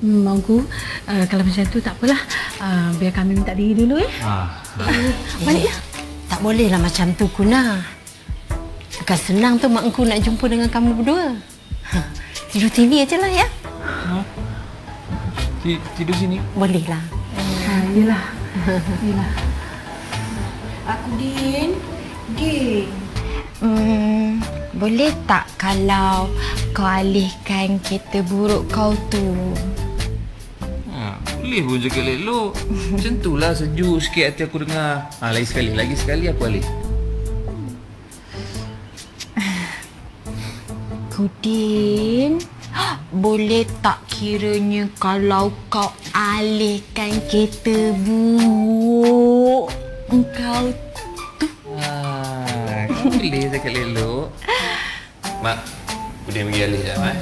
Mangku, kalau macam tu tak apalah. Biar kami minta diri dulu balik ya. Tak bolehlah macam tu, Kuna. Bukan senang tu mak engkau nak jumpa dengan kamu berdua. Tidur sini aja lah ya. Tidur sini? Bolehlah. Yelah. Aku Din. Boleh tak kalau kau alihkan kereta buruk kau tu? Boleh pun cakap elok. Macam itulah sejuk sikit hati aku dengar. Lagi sekali aku alih. Kudin, boleh tak kiranya kalau kau alihkan kereta buruk kau tu? Boleh cakap elok. Mak, Udin pergi alih sekejap.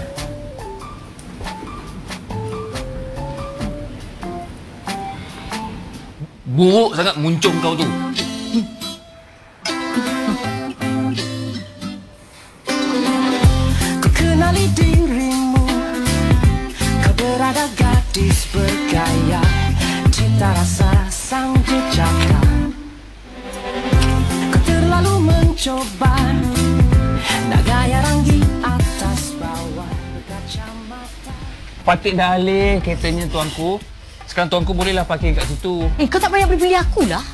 Buruk sangat muncung kau tu. Ku kenali dirimu, kau berada gadis bergaya, cita rasa sang jejaka. Kau terlalu mencoba, nak gaya ranggi atas bawah berkacamata. Patik dah alih keretanya tuanku. Sekarang tuanku bolehlah parking kat situ. Kau tak payah pilih aku lah.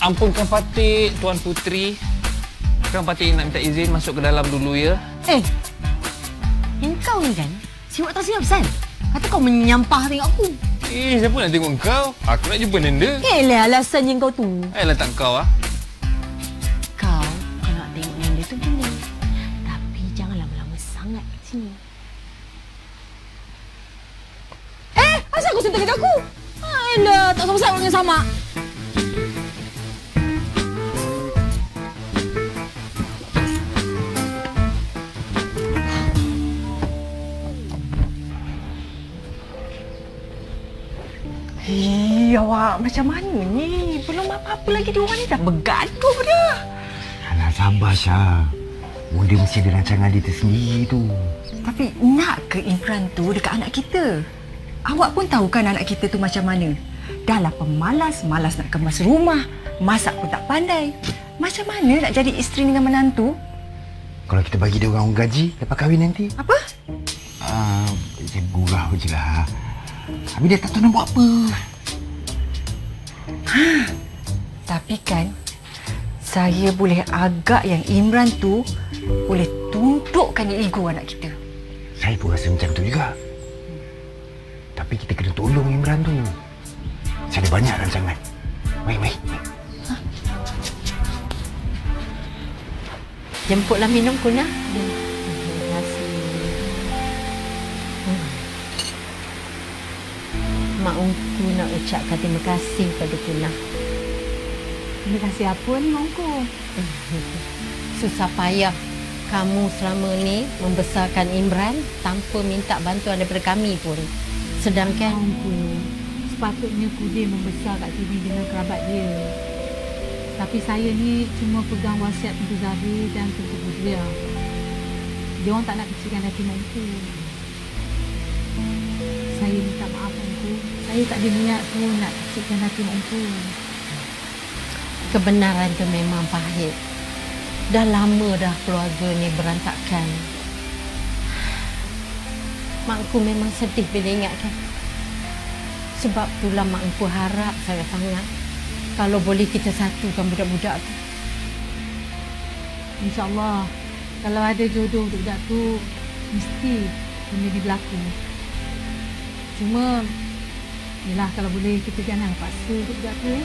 Ampunkan Patik, Tuan Puteri. Sekarang Patik nak minta izin masuk ke dalam dulu ya. Engkau ni kan siwak tak siap San. Kata kau menyampah tengok aku. Siapa nak tengok kau? Aku nak jumpa Nanda. Alasannya kau tu. Tak kau Kau nak tengok Nanda tu boleh. Tapi jangan lama-lama sangat kat sini. Asal kau sentuh kerja aku? Tak sama-sama dengan sama. Awak macam mana ni? Belum apa-apa lagi diorang ni dah bergaduh dah. Alah, sabar Syah. Bunda mesti ada rancangan dia tersendiri tu. Tapi nak ke Imran tu dekat anak kita? Awak pun tahu kan anak kita tu macam mana? Dah lah pemalas, malas nak kemas rumah. Masak pun tak pandai. Macam mana nak jadi isteri dengan menantu? Kalau kita bagi dia orang gaji lepas kahwin nanti. Apa? Dia gurau je lah. Tapi dia tak tahu nak buat apa. Tapi kan, saya boleh agak yang Imran tu boleh tundukkan ego anak kita. Saya pun rasa macam tu juga. Tapi kita kena tolong Imran tu. Saya ada banyak rancangan. Baik. Jemputlah minum, Kuna. Terima kasih. Mak Ungku nak ucapkan terima kasih pada Kuna. Terima kasih apa ni, Ongku? Susah payah kamu selama ni membesarkan Imran tanpa minta bantuan daripada kami pun. Sedangkan sepatutnya Kudin membesar kat sini dengan kerabat dia. Tapi saya ni cuma pegang wasiat Tunku Zahir dan Tunku Buzlia. Dia orang tak nak kecilkan hati Ongku. Saya minta maaf Ongku. Saya tak ada niat pun nak kecilkan hati Ongku. kebenaran tu memang pahit. Dah lama dah keluarga ni berantakan. Makku memang sedih bila ingatkan. Sebab itulah makku harap sangat-sangat kalau boleh kita satukan budak-budak tu. InsyaAllah kalau ada jodoh untuk budak tu, mesti benda ni berlaku. Cuma yelah, kalau boleh kita jangan paksa untuk budak tu.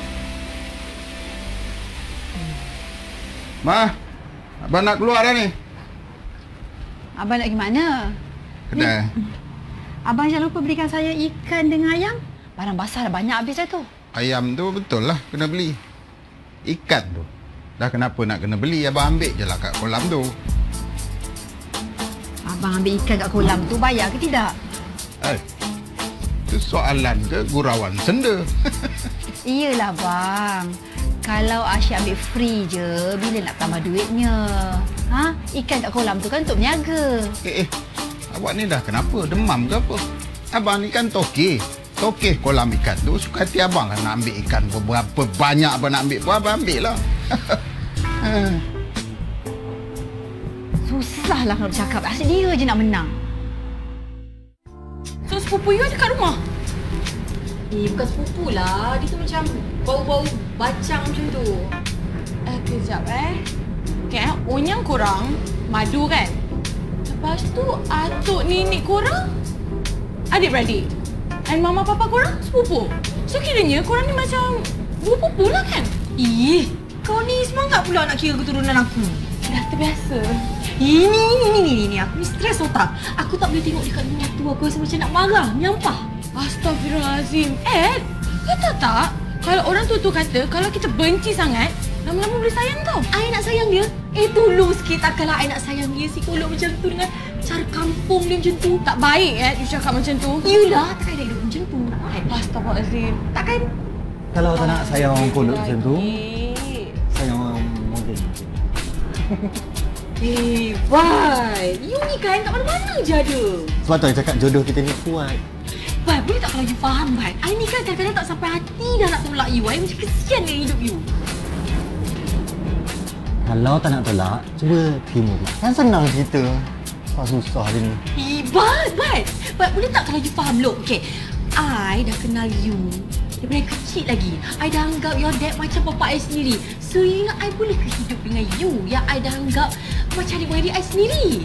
Ma, abang nak keluar dah ni. Abang nak pergi mana? Kedai. Abang jangan lupa belikan saya ikan dengan ayam. Barang basah dah banyak habis dah tu. Ayam tu betul lah kena beli. Ikan tu dah kenapa nak kena beli, abang ambil je lah kat kolam tu. Abang ambil ikan kat kolam tu bayar ke tidak? Itu soalan ke gurauan senda? Iyalah bang. Kalau Asyik ambil free je, bila nak tambah duitnya? Ikan kat kolam tu kan untuk berniaga. Awak ni dah kenapa? Demam ke apa? Abang ni kan tokeh. Tokeh kolam ikan tu. Suka hati abang lah nak ambil ikan. Berapa banyak abang nak ambil pun abang ambil lah. Susahlah nak bercakap. Asyik dia je nak menang. So, sepupu you ada kat rumah? Bukan sepupu lah. Dia tu macam bau-bau bacang macam tu. Kejap Okay, Onyang korang madu kan? Lepas tu atuk nenek korang adik-beradik. And mama papa korang sepupu. So kiranya korang ni macam sepupu lah kan? Kau ni semangat pula nak kira keturunan aku. Dah terbiasa. Ini. Aku ni stres otak. Aku tak boleh tengok dekat rumah tu. Aku rasa macam nak marah, menyampah. Astaghfirullahalazim. Ed, kau tahu tak? Kalau orang tu kata, kalau kita benci sangat, lama-lama boleh sayang tau. I nak sayang dia. Tolong sikit. Takkanlah I nak sayang dia. Psikolog macam tu dengan cara kampung dia macam tu. Tak baik you cakap macam tu. Yulah, takkan dia hidup macam tu. Astaghfirullahalazim. Takkan? Kalau tak nak sayang orang kolot macam tu, sayang orang model. Bai. You ni kan kat mana-mana je ada. Sebab tu I cakap jodoh kita ni kuat. Bai, boleh tak kalau you faham, Bai? I ni kan kadang-kadang tak sampai hati dah nak tolak you. I macam kesian dengan hidup you. Kalau tak nak tolak, cuba terima dia. Kan senang cerita. Susah dia ni. Bai, boleh tak kalau you faham? Look, okay. I dah kenal you daripada kecil lagi. I dah anggap your dad macam bapa I sendiri. So, you ingat I boleh ke hidup dengan you yang I dah anggap macam adik-beradik I sendiri?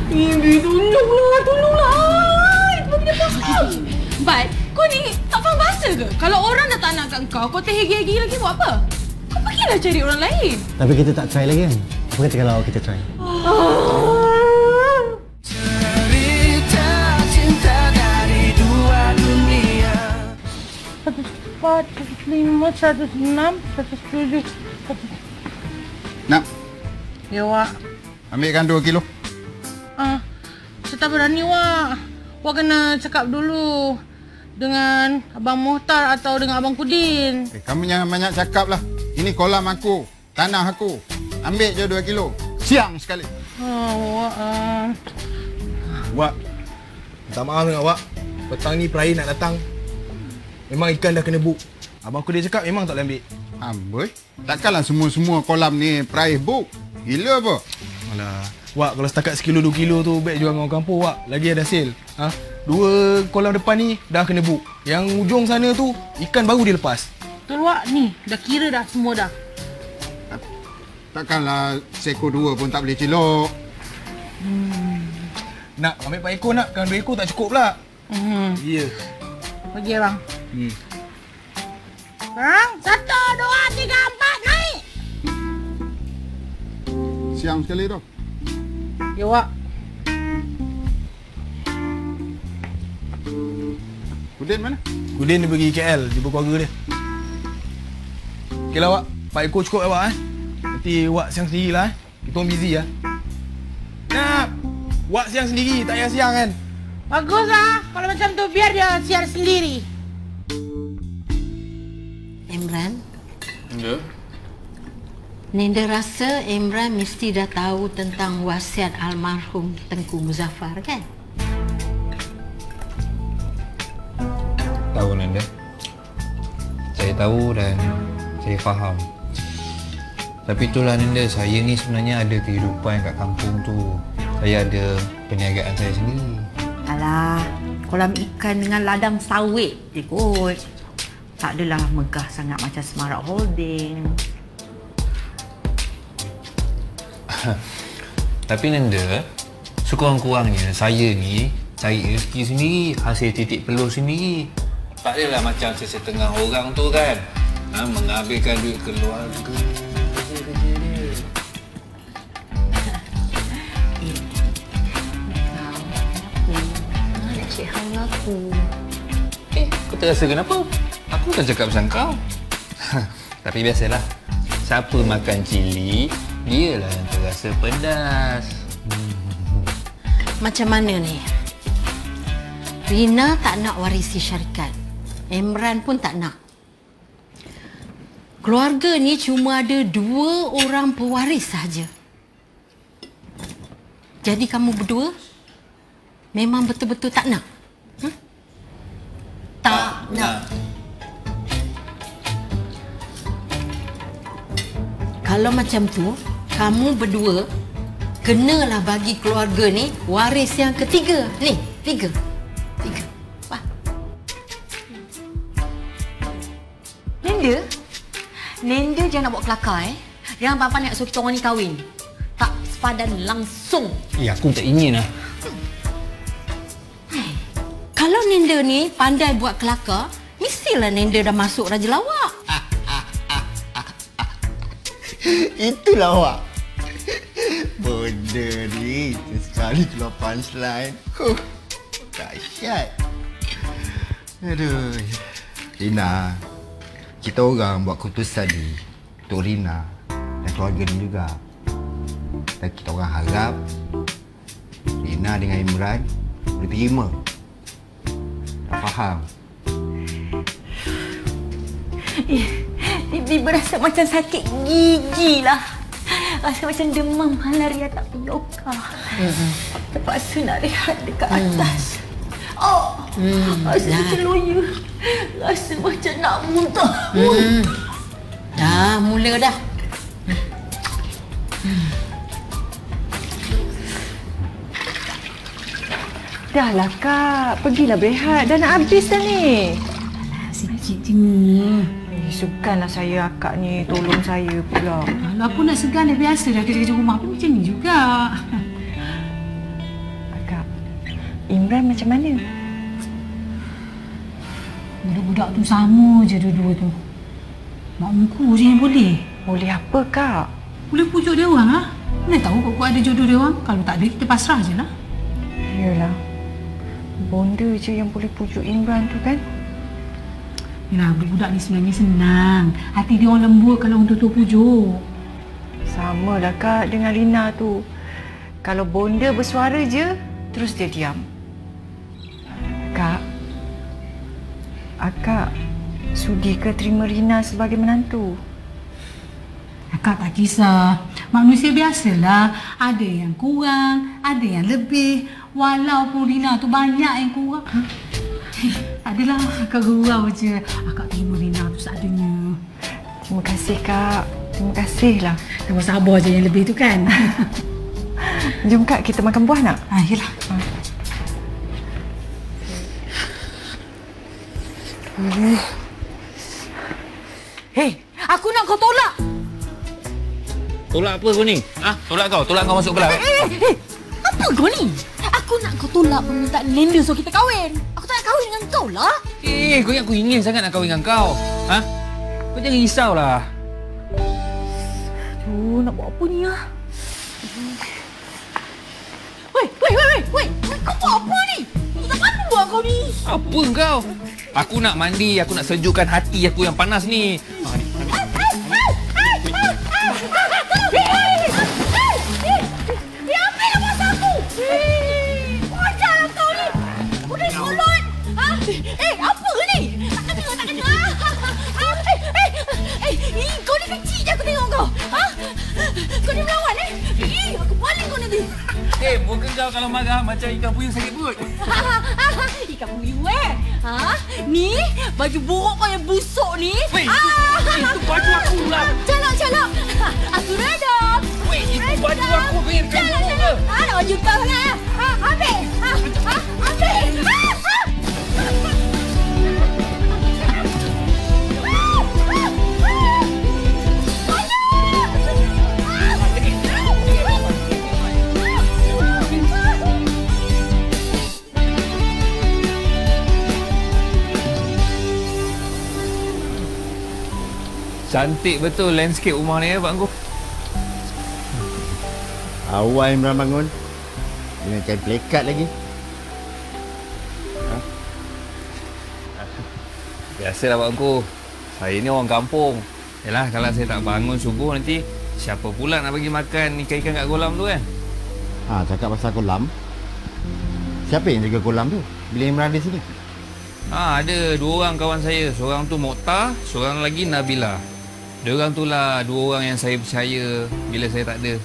Bibi, tolonglah. Bagi dia faham. But, kau ni tak faham bahasa ke? Kalau orang dah tak nak kat kau terhegi-hegi lagi buat apa? Kau pergilah cari orang lain. Tapi kita tak try lagi kan? Apa kata kalau kita try? Cerita cinta dari dua dunia. 104, 105, 106, 107, 107. Nak, Ya, Wak. ambilkan 2 kilo. Saya tak berani, Wak. Wak kena cakap dulu dengan Abang Mohtar atau dengan Abang Kudin. Kamu jangan banyak cakap lah. Ini kolam aku, tanah aku. Ambil je 2 kilo. Siang sekali. Wak. Wak, minta maaf dengan Wak. Petang ni peraih nak datang. Memang ikan dah kena book. Abang aku dia cakap memang tak boleh ambil. Amboi, takkanlah semua kolam ni peraih book. Gila apa? Alah, Wak kalau setakat sekilo 2 kilo tu baik jual dengan orang kampung Wak. Lagi ada hasil. 2 kolam depan ni dah kena book. Yang ujung sana tu ikan baru dia lepas. Betul, Wak. Ni, dah kira dah semua dah. Takkanlah seekor 2 pun tak boleh celok. Nak ambil 4 ekor nak. Kan 2 ekor tak cukup pula. Ya. Bagi abang. Sekarang 1, 2, 3, 4, naik. Siang sekali tu. Ya, Wak. Udin mana? Udin dia pergi KL jumpa keluarga dia. Okeylah Wak, 4 ekor cukup Wak Nanti Wak siang sendiri lah Kita orang busy lah. Nak, Wak siang sendiri, tak payah siang kan? Baguslah. Kalau macam tu biar dia siar sendiri. Imran, Ya. Ninda rasa Imran mesti dah tahu tentang wasiat almarhum Tengku Muzaffar kan? Tahu Nanda. Saya tahu dan saya faham. Tapi itulah Nanda, saya ni sebenarnya ada kehidupan kat kampung tu. Saya ada perniagaan saya sendiri. Alah, kolam ikan dengan ladang sawit je kot. Tak adalah megah sangat macam Semarak Holding. Tapi Nanda, sekurang-kurangnya saya ni cari rezeki sendiri, hasil titik pelur sendiri. Tak adalah macam sesetengah orang tu kan, mengambilkan duit keluarga. Kerja dia. Nak cik hang aku. Kau terasa kenapa? Aku kan cakap pasal kau. Tapi biasalah, siapa makan cili, dialah yang terasa pedas. Macam mana ni? Rina tak nak warisi syarikat. Imran pun tak nak. Keluarga ni cuma ada 2 orang pewaris sahaja. Jadi kamu berdua memang betul-betul tak nak? Nak. Kalau macam tu, kamu berdua kenalah bagi keluarga ni waris yang ketiga. Ni, tiga. Wah. Nenda jangan nak buat kelakar Jangan pandai nak suruh kita orang ni kahwin. Tak sepadan langsung. Aku tak ingin lah. Kalau Nenda ni pandai buat kelakar, mestilah Nenda dah masuk Raja Lawak. Itulah awak. Benda ni sekali keluar punchline. Dahsyat. Aduh. Rina, kita orang buat keputusan ni untuk Rina dan keluarga ni juga. Dan kita orang harap Rina dengan Imran boleh terima. Tak faham? Bibi berasa macam sakit gigi lah. Rasa macam demam malaria tak yoga. Terpaksa nak rehat dekat atas. Rasa macam loya. Rasa macam nak muntah. Dah, mula dah. Dah lah Kak, pergilah berehat. Dah nak habis dah ni. Sikit je ni. Sukanlah saya akak ni tolong saya pula. Kalau aku nak segan dah biasa dah kerja-kerja rumah pun macam ni juga. Akak, Imran macam mana? Budak-budak tu sama je dua-dua tu. Mak muku je yang boleh. Boleh apa Kak? Boleh pujuk dia orang lah. Mana tahu kok ada jodoh dia orang. Kalau tak ada, kita pasrah je lah. Yalah. Bonda je yang boleh pujuk Imran tu kan? Yalah, budak ni sebenarnya senang. Hati dia orang lembut kalau orang tu pujuk. Sama lah Kak dengan Rina tu. Kalau bonda bersuara je, terus dia diam. Kak, akak sudi ke terima Rina sebagai menantu? Akak tak kisah. Manusia biasalah. Ada yang kurang, ada yang lebih. Walaupun Rina tu banyak yang kurang. Adalah akak gurau je. Akak terima Rina tu seadanya. Terima kasih Kak. Terima kasih lah. Sabar je yang lebih tu kan. Jom Kak, kita makan buah nak? Yelah. Hei, aku nak kau tolak. Tolak apa kau ni? Tolak kau? Tolak kau masuk kelab? Apa kau ni? Aku nak kau tolak permintaan Nenda so kita kahwin. Aku tak nak kahwin dengan kau lah. Kau yang aku ingin sangat nak kahwin dengan kau. Kau jangan risaulah. Aduh, nak buat apa ni lah? Weh, kau buat apa ni? Tak mana buat kau ni? Apa kau? Aku nak mandi, aku nak sejukkan hati aku yang panas ni. Apa ni? Tak kena. Kau ni kecil je aku tengok kau. Kau ni melawan aku paling kau nanti. Muka kau kalau marah macam ikan puyuh sakit perut. Ikan puyuh Ni baju buruk kau yang busuk ni. Itu baju aku lah. Calak. Aku redam. Itu baju aku yang buruk ke? Nak baju kau sangat. Ambil. Cantik betul landscape rumah ni Pak Angku. Awal Imran bangun dengan kain plekat lagi. Biasalah Pak Angku. Saya ni orang kampung. Yalah, kalau saya tak bangun subuh nanti siapa pula nak bagi makan ikan-ikan kat kolam tu kan? Cakap pasal kolam. Siapa yang jaga kolam tu bila Imran di sini? Ada dua orang kawan saya. Seorang tu Mokhtar, seorang lagi Nabila. Diorang tu lah dua orang yang saya percaya bila saya tak ada.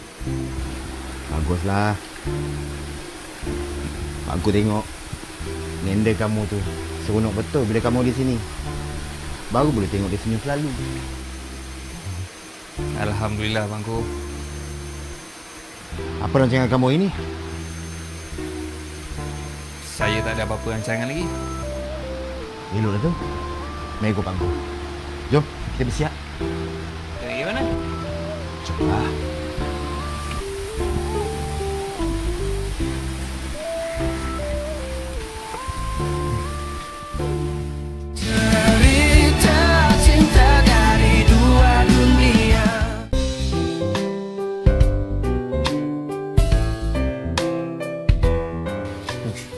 Baguslah. Aku tengok Nenda kamu tu Seronok betul bila kamu di sini. Baru boleh tengok dia senyum selalu. Alhamdulillah bangku. Apa rancangan kamu ini? Saya tak ada apa-apa rancangan lagi. Eloklah tu. Mari go pangku. Jom, kita bersiap. Kita pergi mana? Jomlah. Cerita cinta dari dua dunia.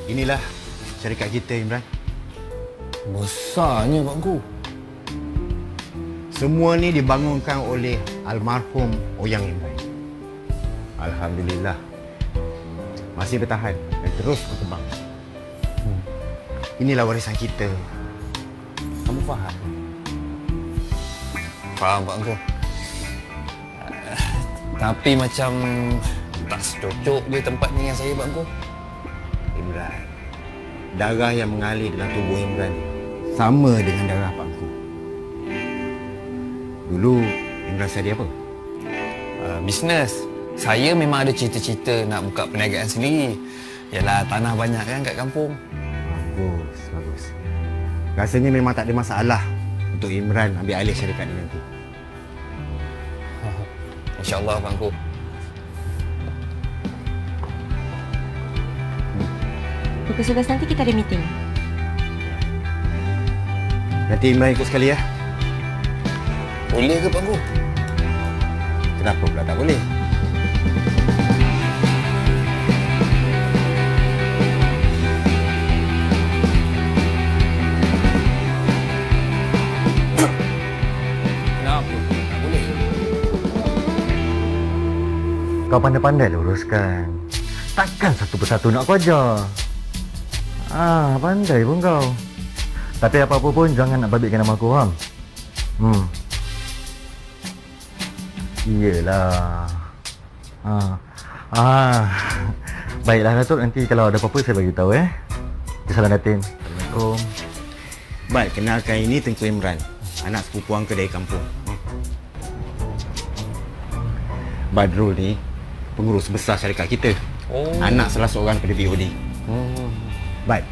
Inilah syarikat kita, Imran. Besarnya bangku. Semua ni dibangunkan oleh almarhum Oyang Imran. Alhamdulillah. Masih bertahan dan terus berkembang. Inilah warisan kita. Kamu faham? Faham bangku. Tapi macam tak secocok dia tempat ni dengan saya bangku. Imran, darah yang mengalir dalam tubuh Imran sama dengan darah Pakku. Dulu Imran jadi apa? Bisnes. Saya memang ada cita-cita nak buka perniagaan sendiri. Yalah, tanah banyak kan kat kampung. Bagus, bagus. Rasanya memang tak ada masalah untuk Imran ambil alih syarikat ni nanti. InsyaAllah bangku. Pukul 11 nanti kita ada meeting. Nanti Imran ikut sekali ya. Boleh ke bangku? Kenapa pula tak boleh? Kenapa? Tak boleh. Kau pandai-pandai luruskan. Takkan satu persatu nak kau ajar. Pandai pun kau. Tapi apa-apa pun jangan nak babitkan nama aku, faham? Iyalah. Baiklah Datuk, nanti kalau ada apa-apa saya bagi tahu Salam Datin. Assalamualaikum. Baik, kenalkan ini Tengku Imran, anak sepupu angka dari kampung. Badrul ni pengurus besar syarikat kita. Anak salah seorang pendiri BOD. Baik.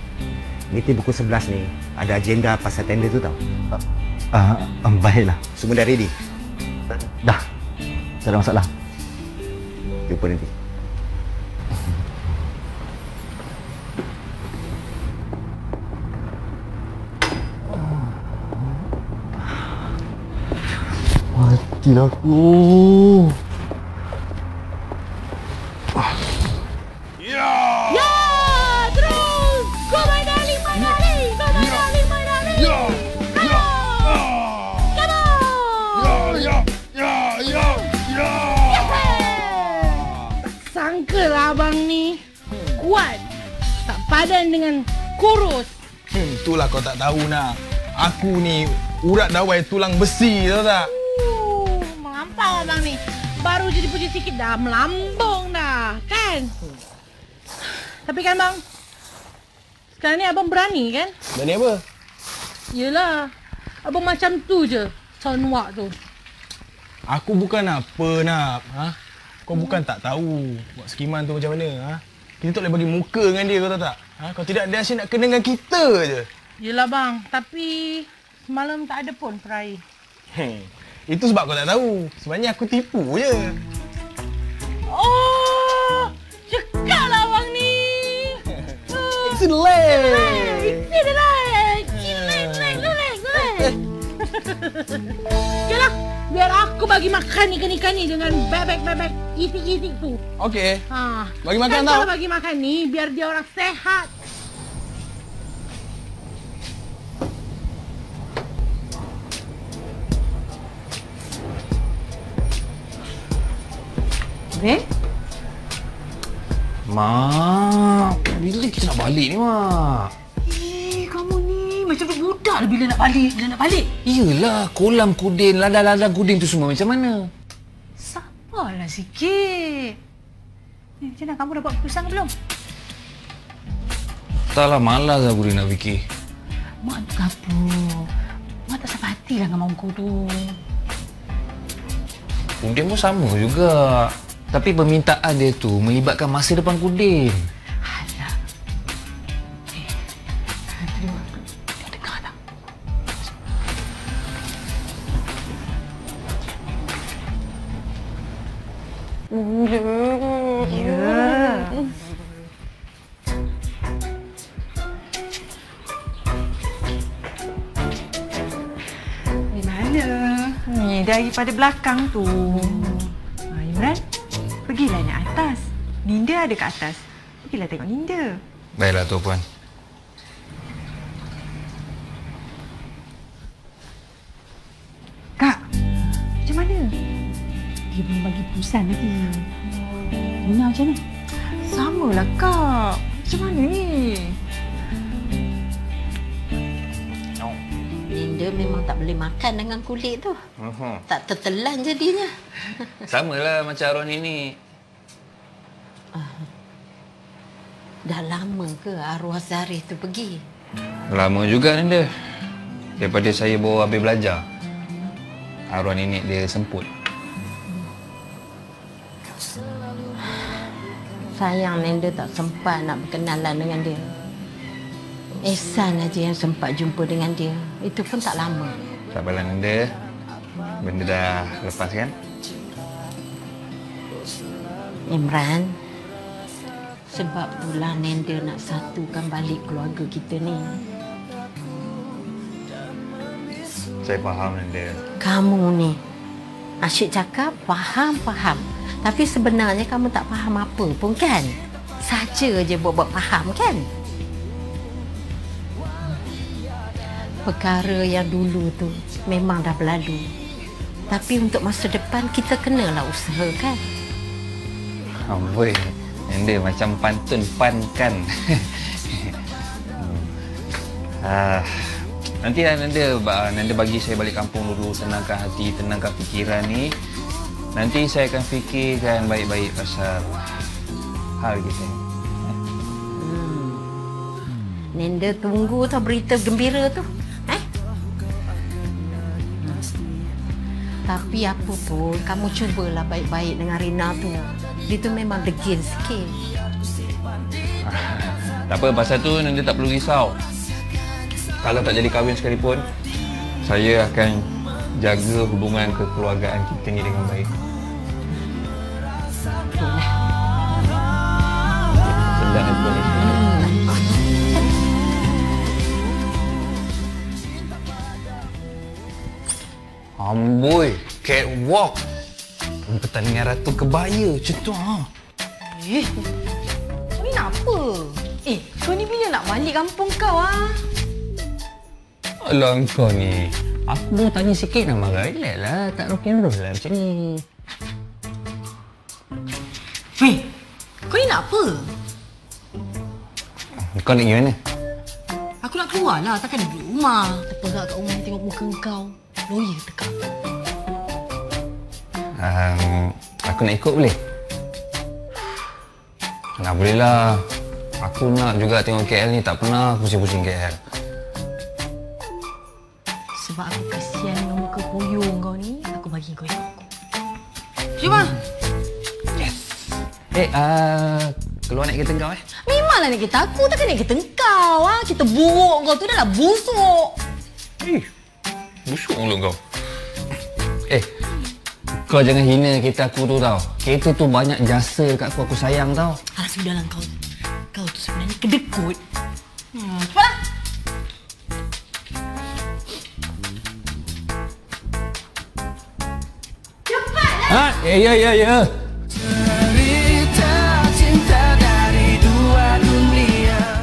Meeting pukul 11 ni ada agenda pasal tender tu tau. Baiklah. Semua dah ready? Dah. Tak ada masalah. Jumpa nanti. Matilah aku. Abang ni kuat, tak padan dengan kurus. Itulah kau tak tahu nak. Aku ni urat dawai tulang besi, tahu tak? Melampau abang ni. Baru jadi puji sikit dah melambung dah, kan? Tapi kan bang, sekarang ni abang berani kan? Berani apa? Yelah, abang macam tu je, sonwak tu. Aku bukan apa nak. Kau bukan tak tahu buat skiman tu macam mana. Kita tak boleh bagi muka dengan dia, kau tahu tak? Kalau tidak, dia asyik nak kena dengan kita je. Yelah bang, tapi semalam tak ada pun peraih. Itu sebab kau tak tahu. Sebenarnya aku tipu je. Oh, cekak lah abang ni. Excellent. Yalah, biar aku bagi makan ikan-ikan ni dengan bebek-bebek itik-itik tu. Okey. Bagi makan kan tau. Kalau bagi makan ni biar dia orang sehat. Okay? Mak, bila kita nak balik ni, Mak? Kamu ni macam budak lah bila nak balik. Iyalah, kolam kudin, ladang-ladang kudin tu semua macam mana? Sabarlah sikit. Macam mana, kamu dah buat keputusan ke belum? Taklah, malas aku dia nak fikir. Mak tu kapur. Mak tak sampai hati lah dengan mak kau tu. Udin pun sama juga. Tapi permintaan dia tu melibatkan masa depan Udin. Alah. Tengok. Dia dengar tak? Ya. Di mana? Ni daripada belakang tu. Imran, pergilah naik atas. Ninda ada kat atas. Pergilah tengok Ninda. Baiklah, Tuan Puan. Kak, macam mana? Dia belum bagi keputusan lagi. Nina macam mana? Samalah Kak. Macam mana ni? Linda memang tak boleh makan dengan kulit tu. Tak tertelan jadinya. Samalah macam arwah nenek. Dah lama ke arwah Zarif tu pergi? Lama juga Nanda. Daripada saya bawa habis belajar. Arwah nenek dia semput. Sayang Nanda tak sempat nak berkenalan dengan dia. Ehsan aja yang sempat jumpa dengan dia. Itu pun tak lama. Tak apalah Nanda. Benda dah lepas kan? Imran, sebab itulah Nanda nak satukan balik keluarga kita ni. Saya faham Nanda. Kamu ni, asyik cakap faham. Tapi sebenarnya kamu tak faham apa pun kan? Saja je buat faham kan? Perkara yang dulu tu memang dah berlalu. Tapi untuk masa depan kita kenalah usahakan. Amboi, Nanda macam pantun pan kan. Nanti Nanda bagi saya balik kampung dulu, tenangkan hati, tenangkan fikiran ni. Nanti saya akan fikirkan baik-baik pasal hal kita ni. Nanda tunggu tau berita gembira tu. Tapi apa pun, kamu cubalah baik-baik dengan Rina tu. Dia tu memang degil sikit. Tak apa, pasal tu Nanda tak perlu risau. Kalau tak jadi kahwin sekalipun, saya akan jaga hubungan kekeluargaan kita ni dengan baik. Sedang aku ni. Amboi, catwalk. Pertandingan Ratu Kebaya macam tu ha. Kau ni nak apa? Kau ni bila nak balik kampung kau Alah kau ni. Aku mau tanya sikit nama relax lah. Tak rock and roll lah macam ni. Kau ni nak apa? Kau nak pergi mana? Aku nak keluar lah, takkan duduk rumah. Terperak kat rumah tengok muka kau. Lawyer tekak. Aku nak ikut boleh? Nah, boleh lah. Aku nak juga tengok KL ni. Tak pernah pusing-pusing KL. Sebab aku kasihan dengan muka koyong kau ni, aku bagi kau ikut aku. Cuma. Yes. Keluar naik kereta kau Memanglah naik kereta aku, takkan naik kereta kau. Kita buruk kau tu dah lah busuk. Busuk mulut kau. Kau jangan hina kereta aku tu tau. Kereta tu banyak jasa kat aku sayang tau. Alah, sudahlah kau. Kau tu sebenarnya kedekut. Cepatlah. Cepatlah. Ya. Cerita cinta dari dua dunia.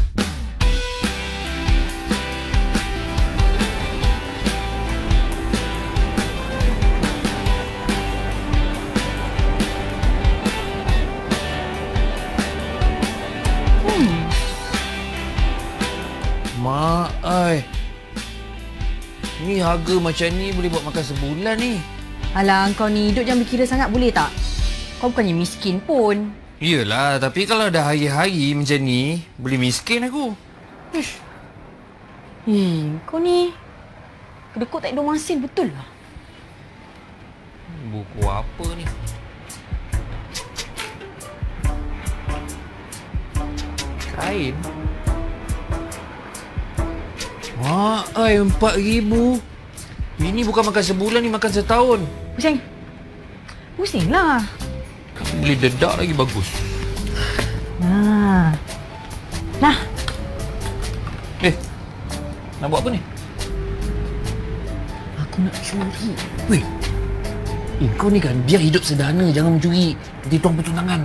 Mak, ni harga macam ni boleh buat makan sebulan ni. Alah, kau ni hidup jangan berkira sangat boleh tak? Kau bukannya miskin pun. Yelah, tapi kalau dah hari-hari macam ni, boleh miskin aku. Kau ni kedekut tak ada masin betul lah. Buku apa ni? Kain. Wah, ai 4,000. Ini bukan makan sebulan, ni makan setahun. Pusing lah. Beli dedak lagi bagus. Nah. Nak buat apa ni? Aku nak curi. Weh. Kau ni kan biar hidup sederhana, jangan mencuri. Nanti tuang pertunangan.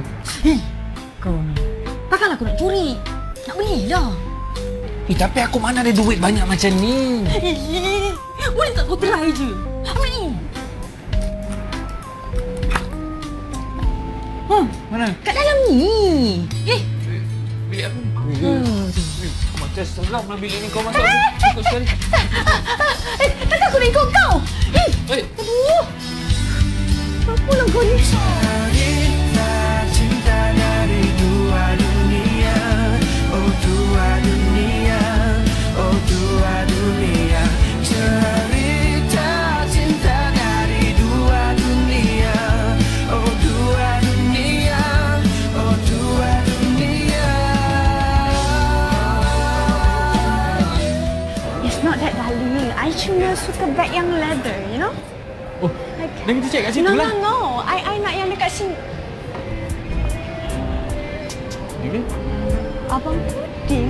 Kau ni. Takkanlah aku nak curi. Nak belilah. Tapi aku mana ada duit banyak macam ni. Boleh tak kau try je? Apa ni? Mana? Kat dalam ni. Bilik apa ni? Macam seram lah bilik ni, kau masuk. Ikut sekali. Takkan aku nak ikut kau? Aduh. Apalah kau ni? Cerita cinta dari dua dunia. Oh dua dunia. Oh dua dunia. Cerita cinta dari dua dunia. Oh dua dunia. Oh dua dunia. It's not that darling. I cuma suka bag yang leather, you know? Oh, dan kita cek kat situ lah. No. I nak yang dekat sini. Okay. Abang Kudin?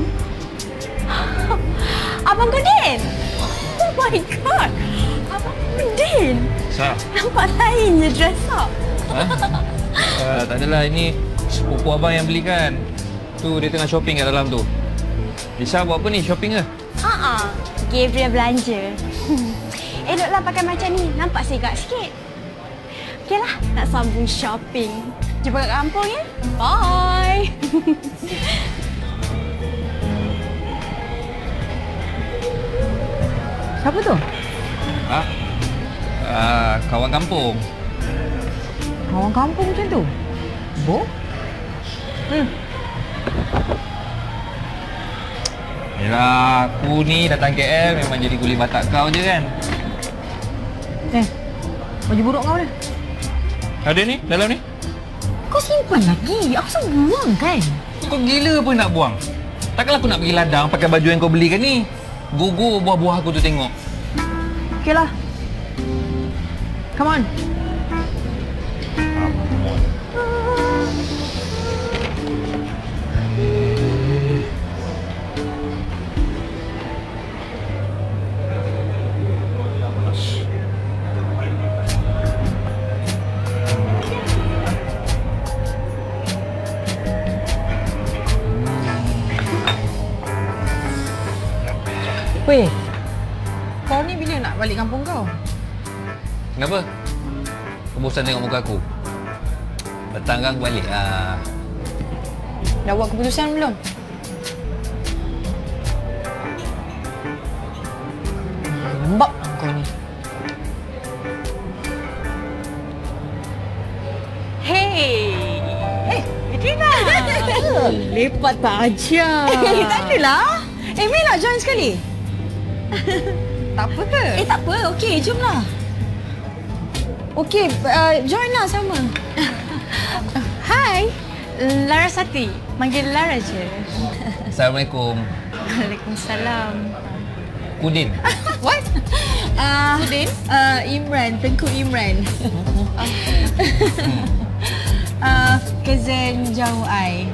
Abang Kudin? Oh my God! Abang Kudin? Sah. Nampak lain je dress up. Tak adalah, ini sepupu abang yang belikan. Tu dia tengah shopping kat dalam tu. Lisa buat apa ni? Shopping ke? Gabriel belanja. Eloklah pakai macam ni. Nampak segak sikit. Okeylah, nak sambung shopping. Jumpa kat kampung ya. Bye. Siapa tu? Kawan kampung. Kawan kampung macam tu? Bo? Yelah, aku ni datang KL memang jadi kuli batak kau je kan? Baju buruk kau mana? Ada ni, dalam ni. Kau simpan lagi. Aku suruh buang kan? Kau gila apa nak buang? Takkanlah aku nak pergi ladang pakai baju yang kau belikan ni. Gugur buah-buah aku tu tengok. Okeylah. Come on. Weh, kau ni bila nak balik kampung kau? Kenapa? Kau bosan tengok muka aku? Petang kan aku balik lah. Dah buat keputusan belum? Lembab kau ni. Hey, Katrina. Lepas tak aja. Tak adalah. Mei nak join sekali? Tak apa ke? Tak apa. Okey, jomlah. Okey, join lah sama. Hai, Larasati. Manggil Lara je. Assalamualaikum. Waalaikumsalam. Kudin. What? Kudin? Imran, Tengku Imran. Cousin jauh I.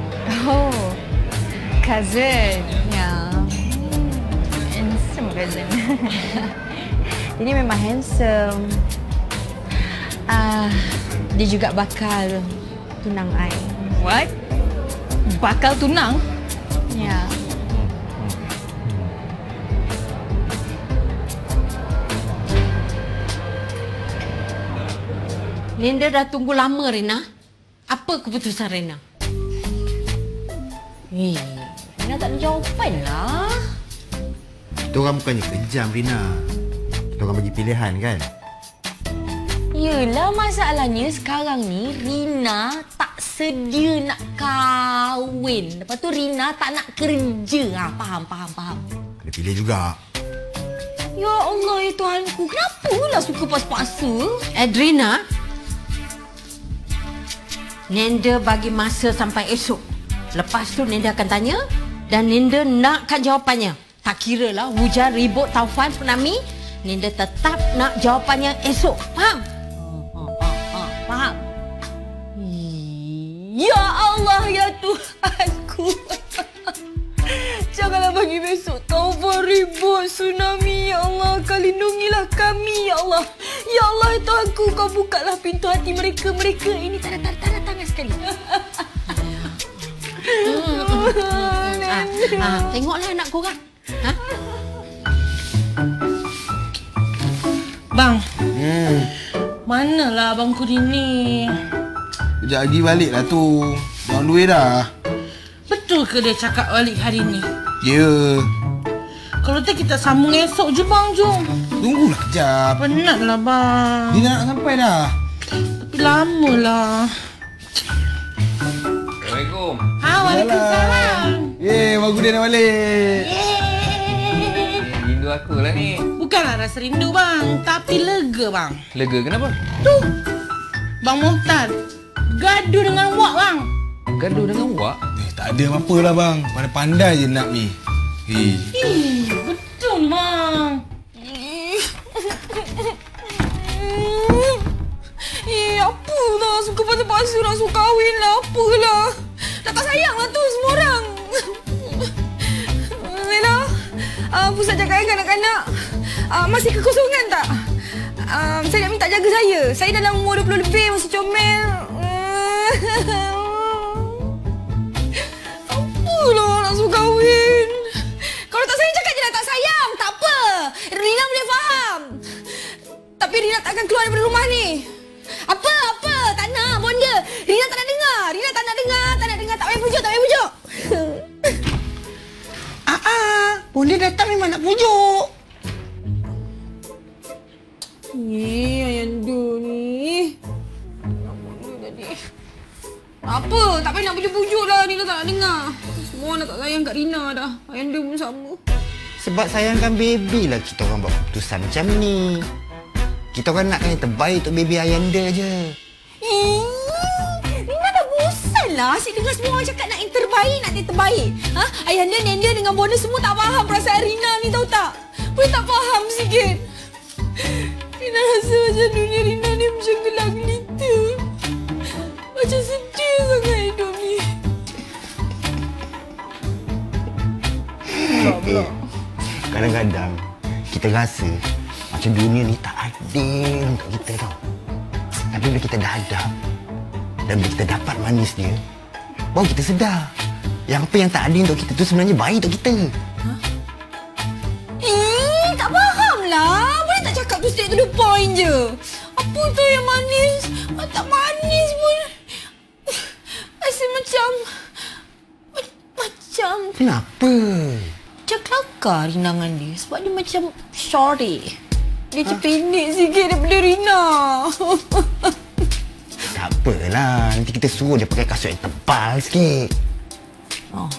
Oh, cousin. Ya. Handsome cousin. Jadi memang handsome. Dia juga bakal tunang I. What? Bakal tunang? Ya. Linda dah tunggu lama, Rina. Apa keputusan Rina? Rina tak ada jawapan lah. Kita orang bukannya kejam, Rina. Kita orang bagi pilihan kan? Yelah, masalahnya sekarang ni Rina tak sedia nak kahwin. Lepas tu Rina tak nak kerja. Faham. Ada pilih juga. Ya Allah, ya Tuhanku. Kenapa pula suka paksa-paksa? Adrina, Nenda bagi masa sampai esok. Lepas tu Nenda akan tanya dan Nenda nakkan jawapannya. Tak kira lah hujan, ribut, taufan, tsunami, Nenda tetap nak jawapannya esok. Faham? Faham? Ya Allah, ya Tuhanku. Janganlah bagi besok taufan, ribut, tsunami. Ya Allah, Kau lindungilah kami, ya Allah. Ya Allah, ya Tuhanku, Kau bukalah pintu hati mereka. Mereka ini tak ada tangan sekali. Tengoklah anak korang. Bang. Manalah abang Kudin ni? Kejap lagi balik lah tu. Bang duit dah. Betul ke dia cakap balik hari ni? Ya. Kalau tak kita sambung esok je bang, jom. Tunggulah kejap. Penatlah bang. Dia nak sampai dah. Tapi lamalah. Assalamualaikum. Waalaikumsalam. Bang Kudin dah balik. Rindu aku lah ni. Bukanlah rasa rindu bang, tapi lega bang. Lega kenapa? Tu, Bang Mohtar gaduh dengan Wak bang. Gaduh dengan Wak? Tak ada apa-apa lah bang. Pandai-pandai je nak ni. Betul bang. Apalah suka paksa-paksa nak suka kahwin lah. Apalah. Dah tak sayang lah tu semua orang. Lena, pusat jagaan kanak-kanak masih kekosongan tak? Saya nak minta jaga saya. Saya dalam umur 20 lebih, masih comel. Apalah nak suka kahwin. Kalau tak sayang, cakap je lah tak sayang. Tak apa. Rina boleh faham. Tapi Rina tak akan keluar daripada rumah ni. Apa? Tak nak, bonda. Rina tak nak dengar. Tak nak dengar. Tak payah pujuk. Bonda datang memang nak pujuk. Ayanda ni. Bonda tadi. Apa? Tak payah nak pujuk lah. Rina tak nak dengar. Semua orang dah tak sayang kat Rina dah. Ayanda pun sama. Sebab sayangkan baby lah kita orang buat keputusan macam ni. Kita orang nak yang terbaik untuk baby Ayanda je. Rina dah bosan lah asyik dengar semua orang cakap nak yang terbaik. Ayanda, Nenda dengan Bonda semua tak faham perasaan Rina ni, tahu tak? Boleh tak faham sikit? Rina rasa macam dunia Rina ni macam gelap gelita. Macam sedih sangat hidup ni. Kadang-kadang kita rasa macam dunia ni tak adil untuk kita tau. Tapi bila kita dah hadap dan bila kita dapat manis dia, baru kita sedar yang apa yang tak adil untuk kita tu sebenarnya baik untuk kita. Tak faham lah. Boleh tak cakap tu straight to the point je? Apa tu yang manis? Tak manis pun. Rasa macam... Kenapa? Macam kelakar Rina dengan dia. Sebab dia macam sorry. Dia macam pendek sikit daripada Rina. Tak apalah. Nanti kita suruh dia pakai kasut yang tebal sikit.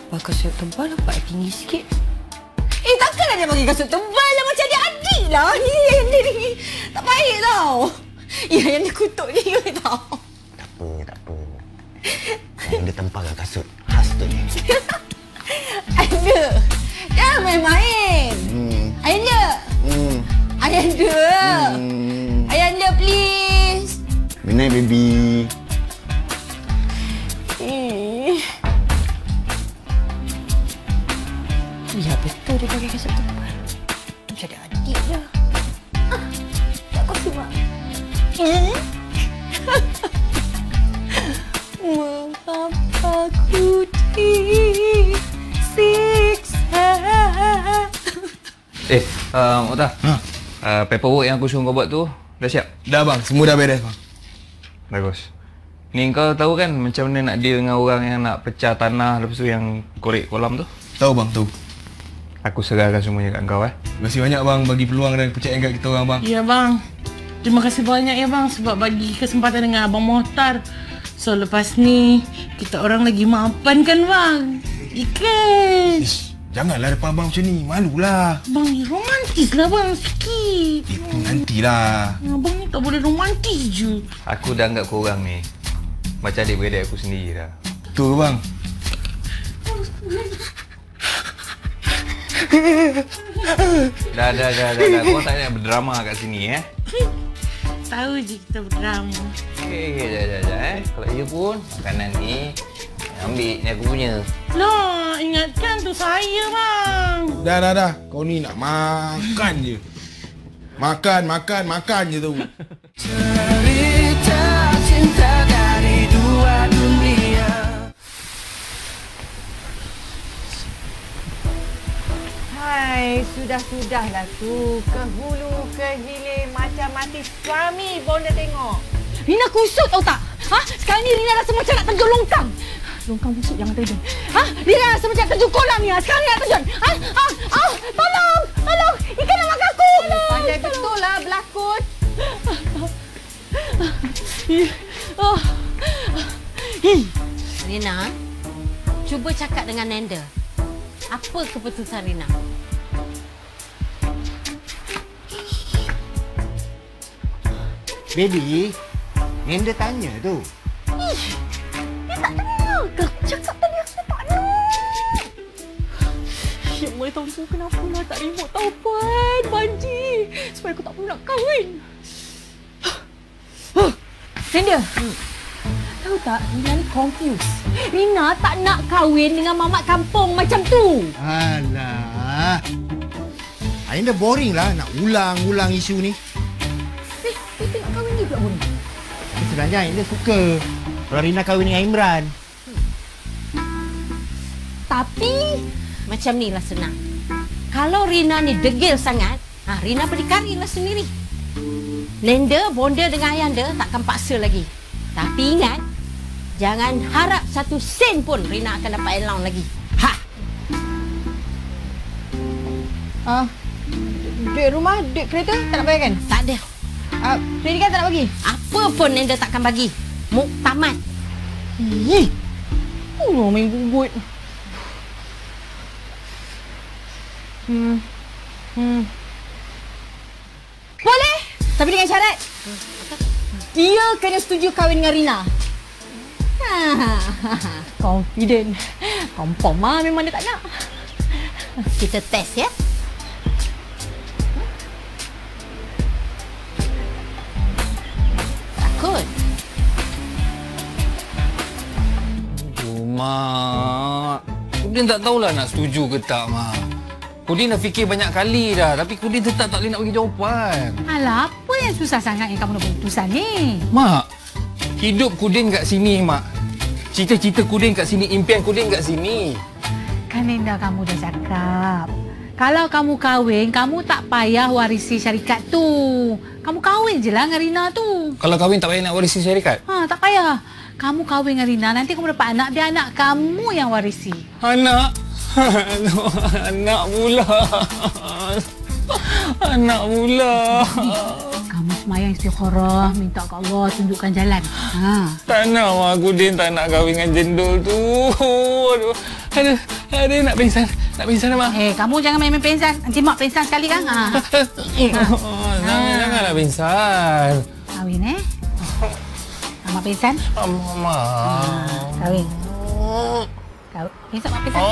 Pakai kasut tebal nampak tinggi sikit. Takkanlah dia pakai kasut tebal lah. Macam dia adik lah. Ni tak baik tau. Yang dia kutuk dia tau. Tak apa. Yang dia tempelkan kasut khas tu ni. Ayanda, jangan main-main. Ayanda. Ayanda, please. Good night, baby. Ya, betul dia pakai kasut tebal. Macam dia adik je. Tak kuasa, Mak. Mengapa ku disiksa? Okta. Paperwork yang aku suruh kau buat tu dah siap? Dah bang, semua dah beres bang. Bagus. Ni kau tahu kan macam mana nak deal dengan orang yang nak pecah tanah lepas tu yang korek kolam tu? Tahu bang, tahu. Aku serahkan semuanya kat kau Terima kasih banyak bang bagi peluang dan kepercayaan kat kita orang bang. Ya bang. Terima kasih banyak ya bang sebab bagi kesempatan dengan Abang Mohtar. So lepas ni kita orang lagi maafkan kan bang? Ikhlas. Janganlah depan abang macam ni. Malulah. Bang ni romantis lah bang sikit. Itu nantilah. Abang ni tak boleh romantis je. Aku dah anggap korang ni macam adik-beradik aku sendiri dah. Betul ke bang? Dah. Korang tak nak berdrama kat sini Tahu je kita berdrama. Dah. Kalau ya pun, makanan ni ambil ni aku punya. Lah, ingatkan tu saya bang. Dah. Kau ni nak makan je. Makan je tu. Cerita cinta dari dua dunia. Hai, sudah-sudahlah tu. Ke hulu, ke hilir, macam mati suami bonda tengok. Rina kusut tahu tak? Sekarang ni Rina rasa macam nak terjun longkang. Longkang busuk jangan terjun. Rina rasa macam terjun kolam ni. Sekarang ni nak terjun. Tolong. Ikan nak makan aku. Pandai betul lah berlakon. Rina, cuba cakap dengan Nanda. Apa keputusan Rina? Baby, Nanda tanya tu. Dia tak dengar ke? Aku cakap tadi aku tak nak. Ya Allah, tahu kenapa lah tak remote taufan, Banji. Supaya aku tak perlu nak kahwin. Nanda, tahu tak? Rina ni confused. Rina tak nak kahwin dengan mamat kampung macam tu. Alah. Nanda boring lah nak ulang-ulang isu ni. Kita nak kahwin dia pula pun. Sebenarnya Nanda suka kalau Rina kahwin dengan Imran. Tapi macam ni lah senang. Kalau Rina ni degil sangat, Rina berdikari lah sendiri. Nanda, bonda dengan ayanda takkan paksa lagi. Tapi ingat, jangan harap satu sen pun Rina akan dapat allowance lagi. Duit rumah, duit kereta tak nak bayarkan? Tak ada. Pendidikan tak nak bagi? Apa pun Nanda takkan bagi. Muktamad. Main bubut. Boleh, tapi dengan syarat. Dia kena setuju kahwin dengan Rina. Confident. Confirm lah memang dia tak nak. Kita test ya. Takut. Mak, Kudin tak tahulah nak setuju ke tak, Mak. Kudin dah fikir banyak kali dah, tapi Kudin tetap tak boleh nak bagi jawapan. Alah, apa yang susah sangat yang kamu nak buat keputusan ni? Mak, hidup Kudin kat sini, Mak. Cita-cita Kudin kat sini, impian Kudin kat sini. Kan Nanda kamu dah cakap. Kalau kamu kahwin, kamu tak payah warisi syarikat tu. Kamu kahwin je lah dengan Rina tu. Kalau kahwin tak payah nak warisi syarikat? Tak payah. Kamu kahwin dengan Rina, nanti kamu dapat anak, biar anak kamu yang warisi. Anak? Anak pula. Anak pula. Kamu semayang istikharah, minta ke Allah tunjukkan jalan. Tak nak, Mak. Kudin tak nak kahwin dengan jendol tu. Aduh, nak pingsan. Nak pingsan, Mak. Kamu jangan main-main pingsan. Nanti Mak pingsan sekali kan? Janganlah pingsan. Kahwin, Mak pingsan? Mama. Kahwin. Pingsan, Mak pingsan.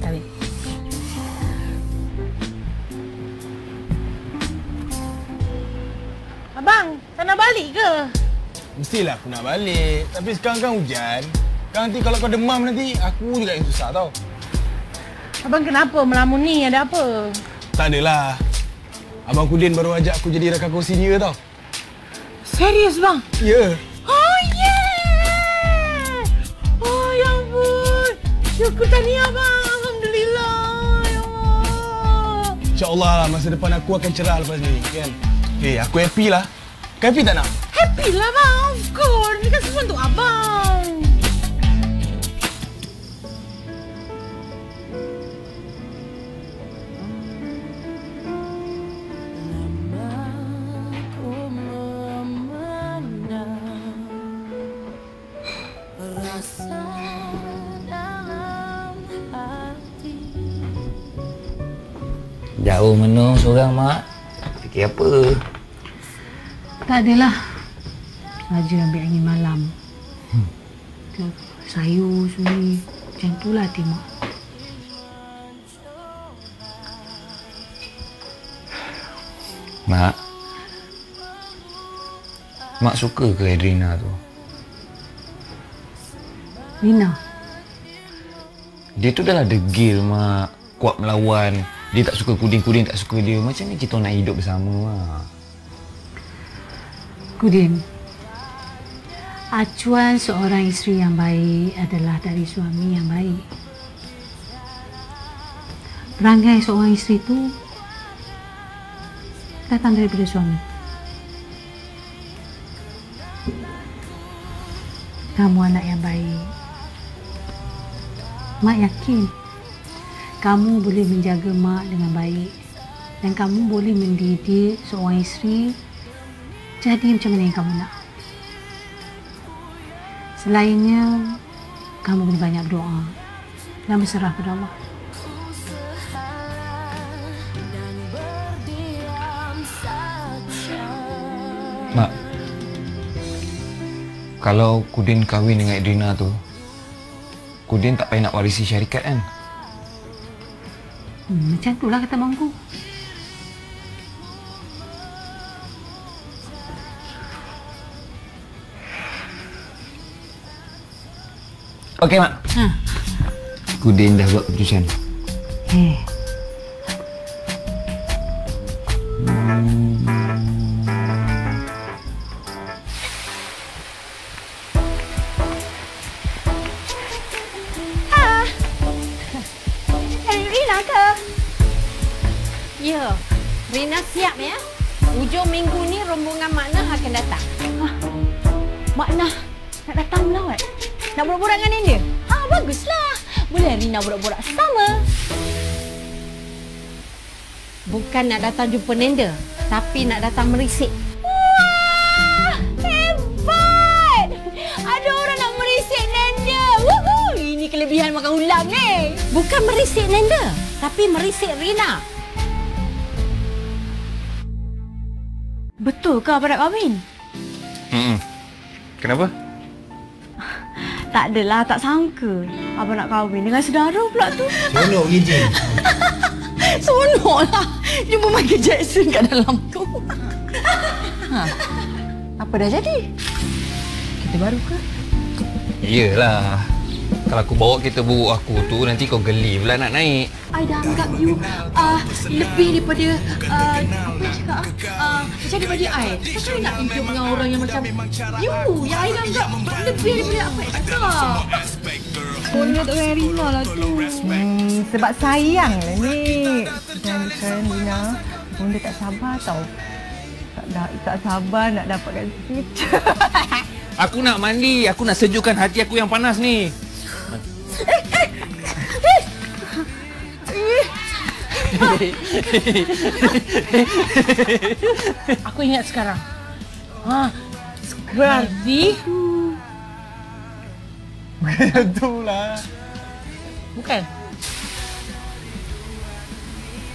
Kahwin. Abang, tak nak balik ke? Mestilah aku nak balik. Tapi sekarang kan hujan. Kan nanti kalau kau demam nanti, aku juga yang susah tau. Abang kenapa melamun ni? Ada apa? Tak adalah. Abang Kudin baru ajak aku jadi rakan kursi dia tau. Serius bang? Ya. Oh yeah! Oh ya ampun. Syukur tahniah bang. Alhamdulillah. Ya Allah. InsyaAllah lah masa depan aku akan cerah lepas ni kan. Aku happy lah. Kau happy tak nak? Happy lah bang. Of course. Ni kan semua untuk abang. Jauh menung seorang, Mak. Fikir apa? Tak adalah. Saja ambil angin malam. Sayur, sunyi. Macam itulah hati Mak. Mak. Mak suka ke Adrina tu? Rina? Dia tu dah lah degil, Mak. Kuat melawan. Dia tak suka Kudin, Kudin tak suka dia. Macam ni kita nak hidup bersama, Mak. Kudin, acuan seorang isteri yang baik adalah dari suami yang baik. Perangai seorang isteri itu datang daripada suami. Kamu anak yang baik. Mak yakin kamu boleh menjaga Mak dengan baik dan kamu boleh mendidik seorang isteri jadi macam mana yang kamu nak. Selainnya, kamu boleh banyak berdoa dan berserah pada Allah. Mak, kalau Kudin kahwin dengan Adrina tu, Kudin tak payah nak warisi syarikat kan? Macam itulah kata bangku. Okey, Mak. Kudin dah buat keputusan. Rina ke? Ya, Rina siap ya. Hujung minggu ni rombongan Makna akan datang. Makna nak datang pula, Wak? Nak borak-borak dengan Nenda? Baguslah. Boleh Rina borak-borak sama. Bukan nak datang jumpa Nenda, tapi nak datang merisik. Wah! Hebat! Ada orang nak merisik Nenda. Woohoo! Ini kelebihan makan ulam ni. Bukan merisik Nenda, tapi merisik Rina. Betul ke Abang nak kahwin? Kenapa? Tak adalah, tak sangka Abang nak kahwin dengan saudara pula tu. Seronok Gijin. Seronoklah jumpa Michael Jackson kat dalam tu. Apa dah jadi? Kita baru ke? Iyalah. Kalau aku bawa kereta buruk aku tu, nanti kau geli pula nak naik. I dah anggap you lebih daripada apa yang cakap macam daripada I. Takkan nak hidup dengan orang yang macam you. Yang I dah anggap lebih daripada apa yang cakap. Korang tak payah Rina lah tu. Sebab sayang lah ni. Dan Rina, Bunda tak sabar tau. Tak sabar nak dapatkan kita. Aku nak mandi. Aku nak sejukkan hati aku yang panas ni. Aku ingat sekarang. Berarti Itulah. bukan.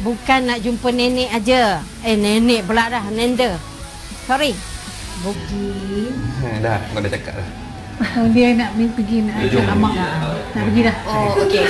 Bukan nak jumpa nenek aja. Nenek pula dah, Nenda. Sorry. Bukan. Dah, kau dah cakap dah. Dia nak pergi nak ajak Amak. Nak pergi dah. Oh, okey.